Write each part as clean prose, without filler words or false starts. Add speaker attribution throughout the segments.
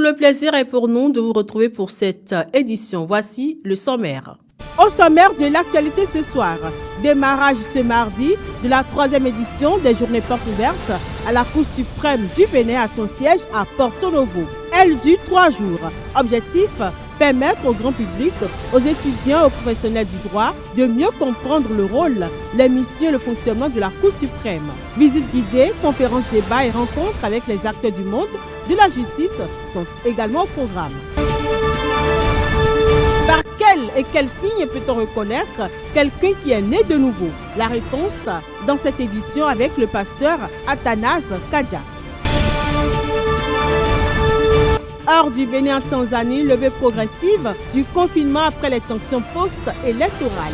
Speaker 1: le plaisir est pour nous de vous retrouver pour cette édition. Voici le sommaire.
Speaker 2: Au sommaire de l'actualité ce soir, démarrage ce mardi de la 3e édition des Journées Portes Ouvertes à la Cour suprême du Bénin à son siège à Porto Novo. Elle dure 3 jours. Objectif, permettre au grand public, aux étudiants et aux professionnels du droit de mieux comprendre le rôle, les missions et le fonctionnement de la Cour suprême. Visite guidée, conférences, débats et rencontres avec les acteurs du monde de la justice sont également au programme. Par quel signe peut-on reconnaître quelqu'un qui est né de nouveau? La réponse dans cette édition avec le pasteur Athanase Kadia. Hors du Bénin en Tanzanie, levée progressive du confinement après les tensions post-électorales.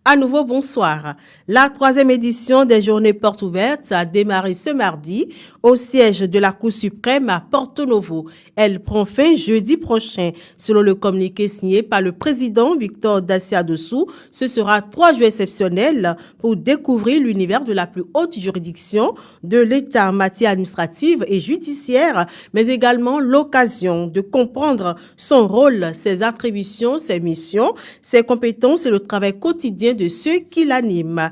Speaker 1: À nouveau, bonsoir. La 3e édition des Journées Portes Ouvertes a démarré ce mardi au siège de la Cour suprême à Porto Novo. Elle prend fin jeudi prochain. Selon le communiqué signé par le président Victor Daciadossou, ce sera 3 jours exceptionnels pour découvrir l'univers de la plus haute juridiction de l'État en matière administrative et judiciaire, mais également l'occasion de comprendre son rôle, ses attributions, ses missions, ses compétences et le travail quotidien de ceux qui l'animent.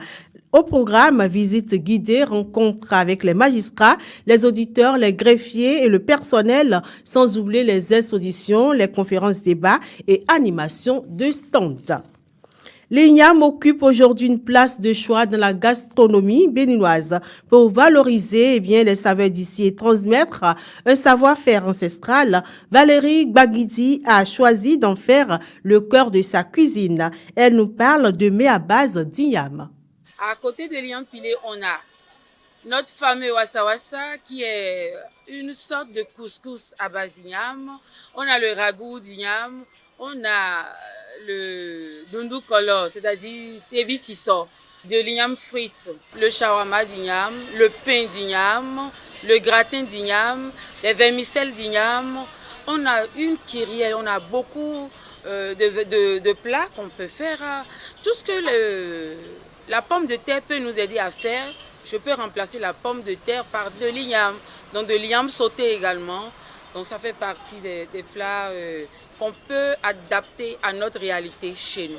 Speaker 1: Au programme, visite guidée, rencontre avec les magistrats, les auditeurs, les greffiers et le personnel, sans oublier les expositions, les conférences débats et animations de stands. L'INIAM occupe aujourd'hui une place de choix dans la gastronomie béninoise pour valoriser les saveurs d'ici et transmettre un savoir-faire ancestral. Valérie Baguidi a choisi d'en faire le cœur de sa cuisine. Elle nous parle de mets à base d'INIAM.
Speaker 3: À côté de l'INIAM pilé, on a notre fameux wassa qui est une sorte de couscous à base d'INIAM. On a le ragoût d'INIAM. On a le dundu color, c'est-à-dire ebi siso, de l'igname frites, le shawarma d'igname, le pain d'igname, le gratin d'igname, les vermicelles d'igname. On a une kyrielle, on a beaucoup de plats qu'on peut faire. Tout ce que la pomme de terre peut nous aider à faire, je peux remplacer la pomme de terre par de l'igname, donc de l'igname sauté également. Donc ça fait partie des plats qu'on peut adapter à notre réalité chez nous.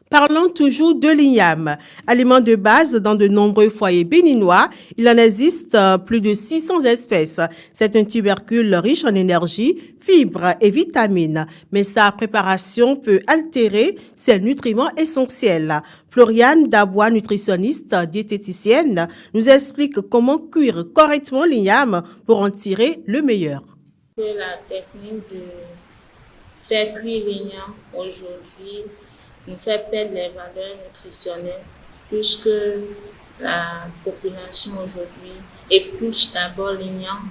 Speaker 1: Parlons toujours de l'igname. Aliment de base dans de nombreux foyers béninois, il en existe plus de 600 espèces. C'est un tubercule riche en énergie, fibres et vitamines, mais sa préparation peut altérer ses nutriments essentiels. Floriane Dabois, nutritionniste diététicienne, nous explique comment cuire correctement l'igname pour en tirer le meilleur.
Speaker 4: La technique de faire cuire l'igname aujourd'hui nous fait perdre les valeurs nutritionnelles puisque la population aujourd'hui épluche d'abord l'igname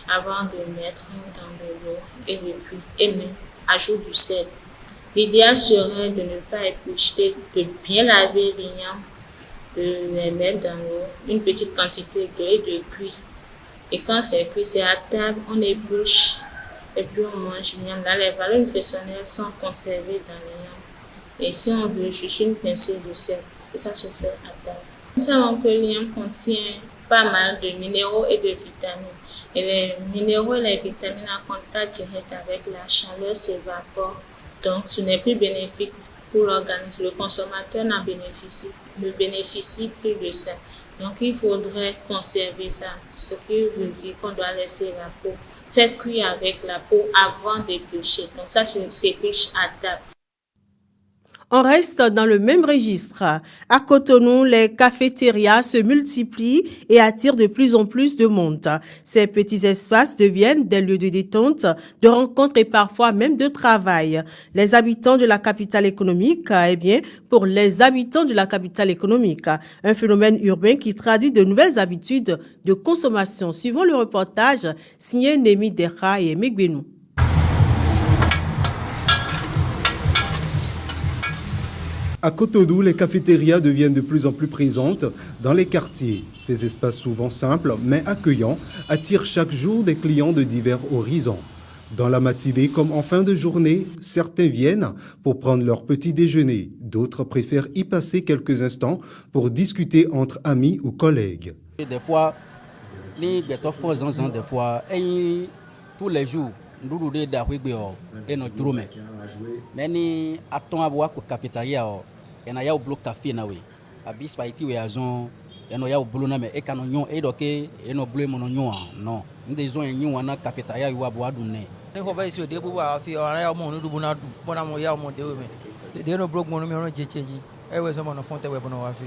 Speaker 4: avant de mettre dans de l'eau et de cuire et même ajoute du sel. L'idéal serait de ne pas éplucher, de bien laver l'igname, de les mettre dans l'eau, une petite quantité d'eau et de cuire. Et quand c'est cuit, c'est à table, on épluche et puis on mange l'igname. Là, les valeurs nutritionnelles sont conservées dans l'igname. Et si on veut juste une pincée de sel, et ça se fait à table. Nous savons que l'igname contient pas mal de minéraux et de vitamines. Et les minéraux et les vitamines en contact direct avec la chaleur s'évaporent. Donc, ce n'est plus bénéfique pour l'organisme. Le consommateur ne bénéficie plus de ça. Donc, il faudrait conserver ça. Ce qui veut dire qu'on doit laisser la peau, faire cuire avec la peau avant d'éplucher. Donc, ça s'épluche à table.
Speaker 1: On reste dans le même registre. À Cotonou, les cafétérias se multiplient et attirent de plus en plus de monde. Ces petits espaces deviennent des lieux de détente, de rencontres et parfois même de travail. Les habitants de la capitale économique, pour les habitants de la capitale économique, un phénomène urbain qui traduit de nouvelles habitudes de consommation. Suivant le reportage signé Némi Dera et Megbenou.
Speaker 5: À Cotonou, les cafétérias deviennent de plus en plus présentes dans les quartiers. Ces espaces souvent simples mais accueillants attirent chaque jour des clients de divers horizons. Dans la matinée comme en fin de journée, certains viennent pour prendre leur petit déjeuner. D'autres préfèrent y passer quelques instants pour discuter entre amis ou collègues.
Speaker 6: Des fois, Ni beto fo zanzan des fois et tous les jours nous de da wigbe o e no jurume. Mais ni aton abo ko cafétéria o e na ya oblo café na we. Abi spaiti we azon e no ya oblo na me e kanu nyon e do ke e no blo mo no nyon non. Ndi zon en nyon na cafétéria yo abo adunne.
Speaker 7: Ni ko vai so de bu wa fi o na ya mo no du na du bona mo ya mo de we me. De no blog mo no me no jecheji. E we so mo no fonte we bona wa fi.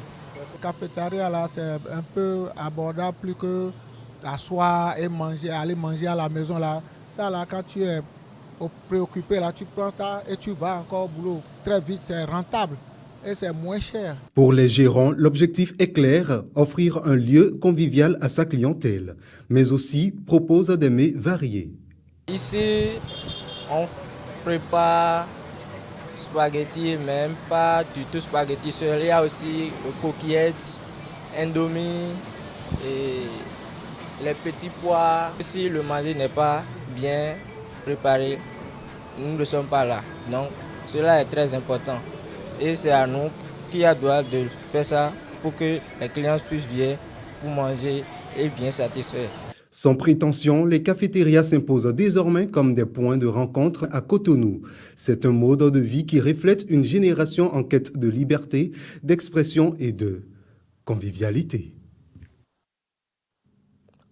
Speaker 8: Cafétéria là c'est un peu abordable plus que t'asseoir et manger, aller manger à la maison là. Ça là quand tu es préoccupé là, tu prends ça et tu vas encore au boulot. Très vite, c'est rentable et c'est moins cher.
Speaker 5: Pour les gérants, l'objectif est clair, offrir un lieu convivial à sa clientèle, mais aussi propose des mets variés.
Speaker 9: Ici, on prépare spaghetti, même pas du tout spaghetti seul. Il y a aussi coquillettes, indomie et les petits pois. Si le manger n'est pas bien préparé, nous ne sommes pas là. Donc cela est très important. Et c'est à nous qui a droit de faire ça pour que les clients puissent venir pour manger et bien satisfaire.
Speaker 5: Sans prétention, les cafétérias s'imposent désormais comme des points de rencontre à Cotonou. C'est un mode de vie qui reflète une génération en quête de liberté, d'expression et de convivialité.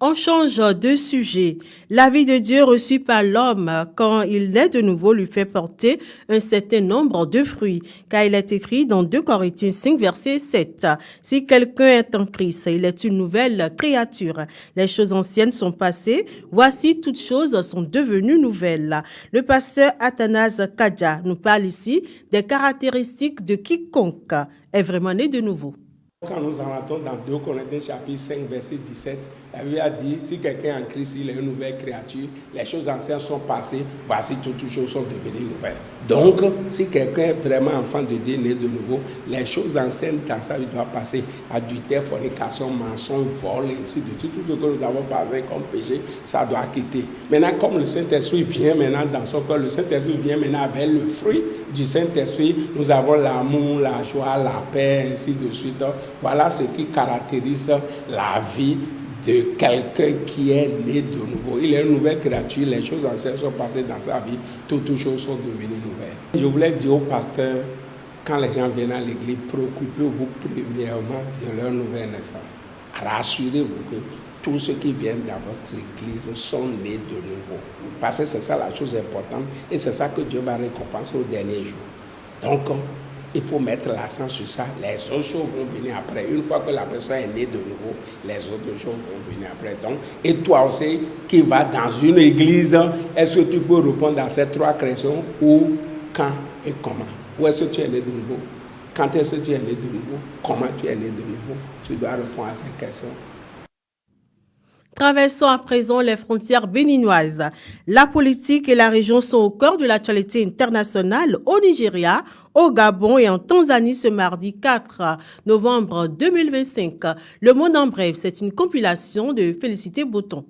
Speaker 1: On change de sujet. La vie de Dieu reçue par l'homme quand il naît de nouveau lui fait porter un certain nombre de fruits, car il est écrit dans 2 Corinthiens 5, verset 7. Si quelqu'un est en Christ, il est une nouvelle créature. Les choses anciennes sont passées, voici toutes choses sont devenues nouvelles. Le pasteur Athanase Kadja nous parle ici des caractéristiques de quiconque est vraiment né de nouveau.
Speaker 10: Quand nous entrons dans 2 Corinthiens chapitre 5 verset 17, la Bible a dit, si quelqu'un est en Christ, il est une nouvelle créature, les choses anciennes sont passées, voici toutes choses sont devenues nouvelles. Donc, si quelqu'un est vraiment enfant de Dieu, né de nouveau, les choses anciennes dans sa vie doivent passer. Adultère, fornication, mensonge, vol, ainsi de suite. Tout ce que nous avons passé comme péché, ça doit quitter. Maintenant, comme le Saint-Esprit vient maintenant dans son cœur, le Saint-Esprit vient maintenant avec le fruit du Saint-Esprit. Nous avons l'amour, la joie, la paix, ainsi de suite. Voilà ce qui caractérise la vie de quelqu'un qui est né de nouveau. Il est une nouvelle créature, les choses anciennes sont passées dans sa vie, toutes choses sont devenues nouvelles. Je voulais dire au pasteur, quand les gens viennent à l'église, préoccupez-vous premièrement de leur nouvelle naissance. Rassurez-vous que tous ceux qui viennent dans votre église sont nés de nouveau. Parce que c'est ça la chose importante et c'est ça que Dieu va récompenser au dernier jour. Donc, il faut mettre l'accent sur ça. Les autres choses vont venir après. Une fois que la personne est née de nouveau, les autres choses vont venir après. Donc, et toi aussi, qui vas dans une église, est-ce que tu peux répondre à ces 3 questions? Où, quand et comment? Où est-ce que tu es né de nouveau? Quand est-ce que tu es né de nouveau? Comment tu es né de nouveau? Tu dois répondre à ces questions.
Speaker 1: Traversons à présent les frontières béninoises. La politique et la région sont au cœur de l'actualité internationale au Nigeria, au Gabon et en Tanzanie ce mardi 4 novembre 2025. Le Monde en bref, c'est une compilation de Félicité Bouton.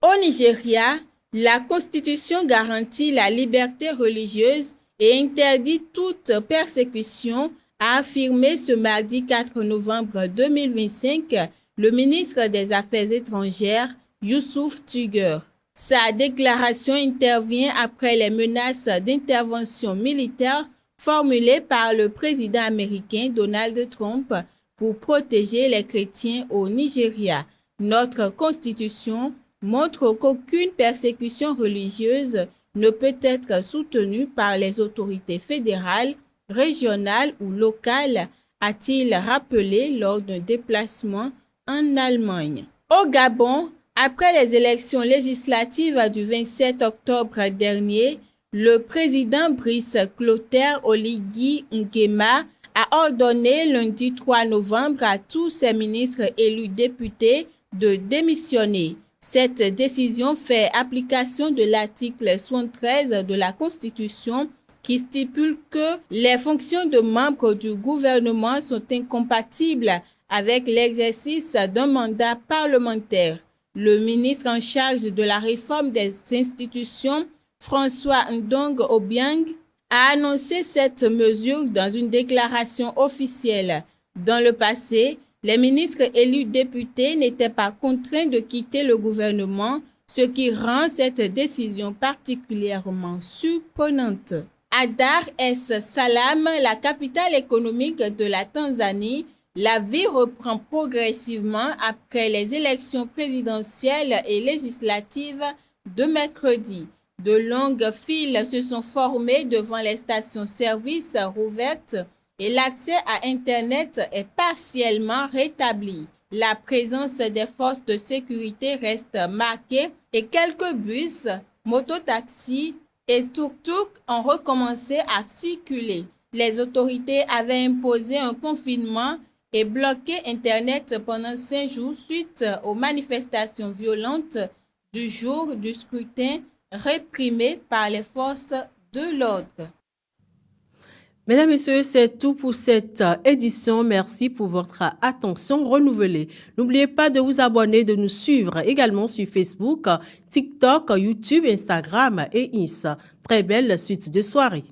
Speaker 4: Au Nigeria, la Constitution garantit la liberté religieuse et interdit toute persécution, a affirmé ce mardi 4 novembre 2025 le ministre des Affaires étrangères, Youssouf Tuger. Sa déclaration intervient après les menaces d'intervention militaire formulées par le président américain Donald Trump pour protéger les chrétiens au Nigeria. Notre constitution montre qu'aucune persécution religieuse ne peut être soutenue par les autorités fédérales, régionales ou locales, a-t-il rappelé lors d'un déplacement en Allemagne. Au Gabon, après les élections législatives du 27 octobre dernier, le président Brice Clotaire Oligui Nguema a ordonné lundi 3 novembre à tous ses ministres élus députés de démissionner. Cette décision fait application de l'article 73 de la Constitution qui stipule que les fonctions de membres du gouvernement sont incompatibles avec l'exercice d'un mandat parlementaire. Le ministre en charge de la réforme des institutions, François Ndong Obiang, a annoncé cette mesure dans une déclaration officielle. Dans le passé, Les ministres élus députés n'étaient pas contraints de quitter le gouvernement, ce qui rend cette décision particulièrement surprenante. À Dar es Salaam, la capitale économique de la Tanzanie, la vie reprend progressivement après les élections présidentielles et législatives de mercredi. De longues files se sont formées devant les stations-service rouvertes et l'accès à Internet est partiellement rétabli. La présence des forces de sécurité reste marquée et quelques bus, mototaxis et tuk-tuk ont recommencé à circuler. Les autorités avaient imposé un confinement et bloqué Internet pendant 5 jours suite aux manifestations violentes du jour du scrutin réprimées par les forces de l'ordre.
Speaker 1: Mesdames, Messieurs, c'est tout pour cette édition. Merci pour votre attention renouvelée. N'oubliez pas de vous abonner, de nous suivre également sur Facebook, TikTok, YouTube, Instagram et Insta. Très belle suite de soirée.